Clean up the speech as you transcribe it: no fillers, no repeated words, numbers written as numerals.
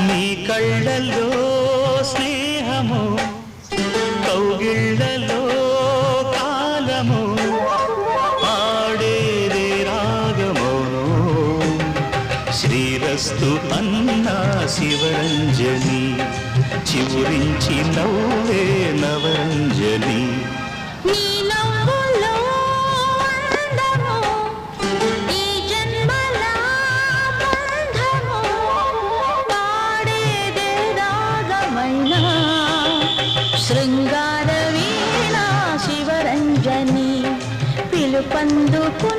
నీ కళ్ళల్లో స్నేహము, కౌగిళ్ళలో కాలము, ఆడేదే రాగమోను. శ్రీరస్తు అన్నా శివరంజని, చివురించి నవ్వే నవరంజని. శృంగార వీణా శివరంజని పిలుపందుకు